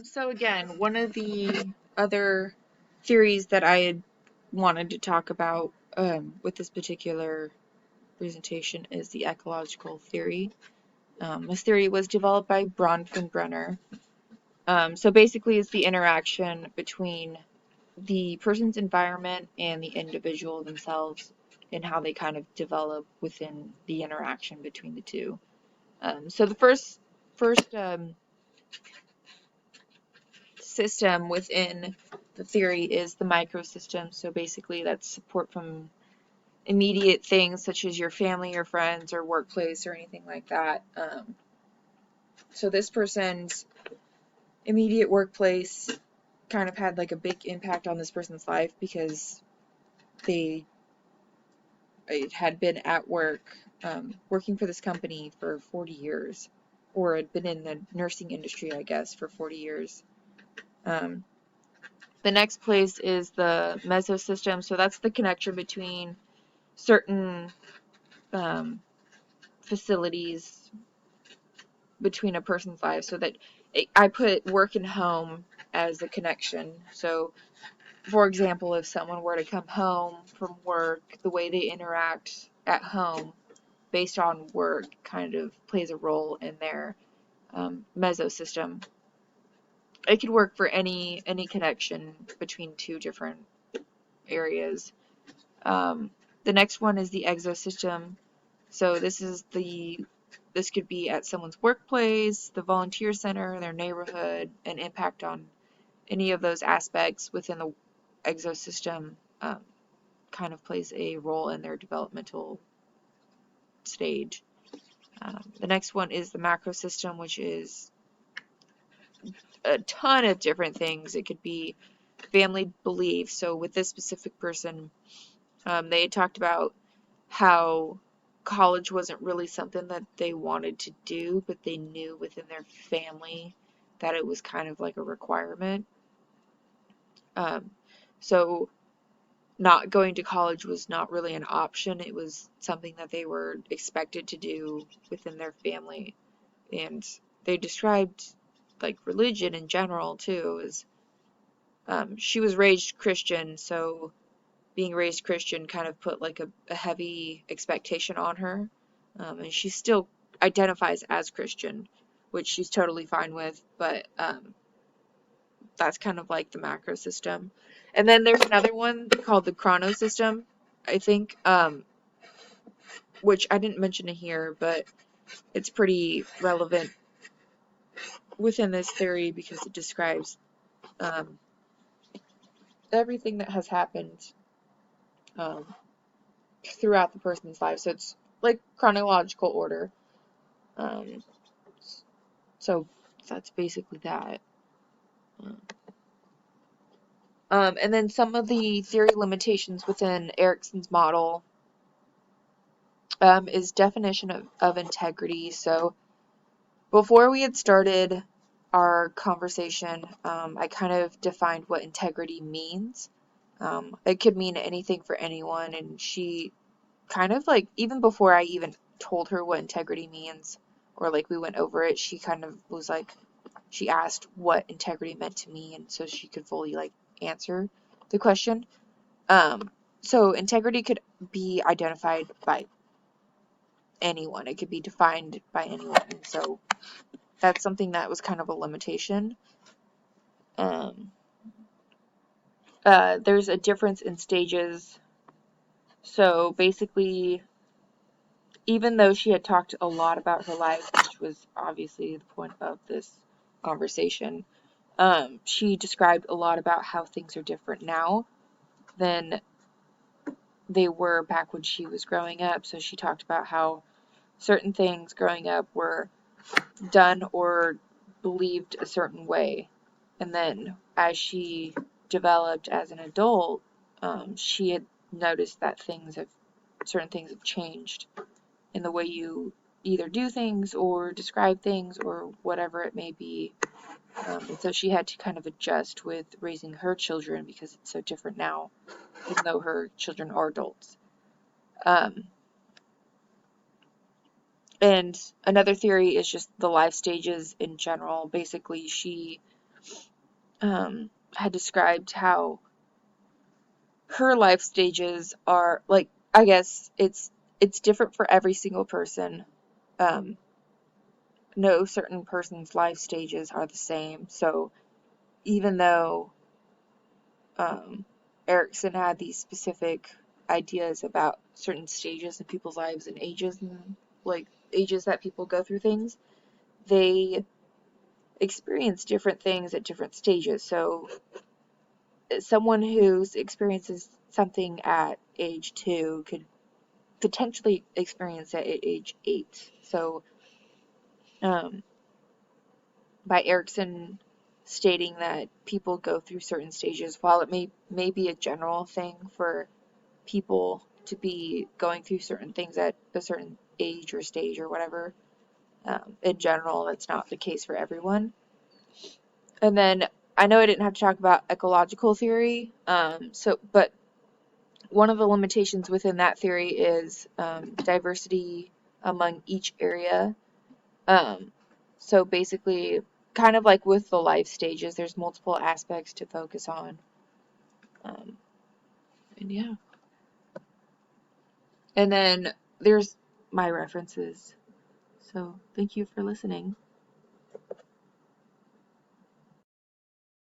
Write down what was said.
So again, one of the other theories that I had wanted to talk about with this particular presentation is the ecological theory. This theory was developed by Bronfenbrenner. So basically, it's the interaction between the person's environment and the individual themselves and how they kind of develop within the interaction between the two. So the first system within the theory is the microsystem. So basically, that's support from immediate things such as your family, your friends, or workplace, or anything like that. So this person's immediate workplace kind of had like a big impact on this person's life because they had been at work, working for this company for 40 years, or had been in the nursing industry, I guess, for 40 years. The next place is the mesosystem, so that's the connection between certain facilities between a person's life, so that I put work and home as a connection. So, for example, if someone were to come home from work, the way they interact at home based on work kind of plays a role in their mesosystem. It could work for any connection between two different areas. The next one is the exosystem. So this could be at someone's workplace, the volunteer center, their neighborhood, an impact on any of those aspects within the exosystem kind of plays a role in their developmental stage. The next one is the macrosystem, which is a ton of different things. It could be family beliefs. So with this specific person, they had talked about how college wasn't really something that they wanted to do, but they knew within their family that it was kind of like a requirement. So not going to college was not really an option. It was something that they were expected to do within their family. And they described like religion in general too as she was raised Christian, so being raised Christian kind of put like a heavy expectation on her. And she still identifies as Christian, which she's totally fine with, but that's kind of like the macro system. And then there's another one called the chronosystem, I think, which I didn't mention it here, but it's pretty relevant within this theory because it describes everything that has happened um, throughout the person's life. So it's like chronological order. Um, so that's basically that. And then some of the theory limitations within Erikson's model is definition of integrity. So before we had started our conversation, I kind of defined what integrity means. It could mean anything for anyone, and she kind of like, even before I even told her what integrity means, or like we went over it, she kind of was like, she asked what integrity meant to me, and so she could fully like answer the question. So integrity could be identified by anyone. It could be defined by anyone. And so that's something that was kind of a limitation. There's a difference in stages. So basically, even though she had talked a lot about her life, which was obviously the point of this conversation, she described a lot about how things are different now than they were back when she was growing up. So she talked about how certain things growing up were done or believed a certain way. And then as she developed as an adult, she had noticed that certain things have changed in the way you either do things or describe things or whatever it may be. And so she had to kind of adjust with raising her children because it's so different now, even though her children are adults. And another theory is just the life stages in general. Basically, she had described how her life stages are like, I guess it's different for every single person. Um, no certain person's life stages are the same. So even though Erikson had these specific ideas about certain stages in people's lives and ages and like ages that people go through things, they experience different things at different stages. So someone who experiences something at age 2 could potentially experience it at age 8. So um, by Erikson stating that people go through certain stages, while it may be a general thing for people to be going through certain things at a certain age or stage or whatever, in general, that's not the case for everyone. And then I know I didn't have to talk about ecological theory, but one of the limitations within that theory is diversity among each area. Um, so basically, kind of like with the life stages, there's multiple aspects to focus on. Um, and yeah. And then there's my references. So thank you for listening.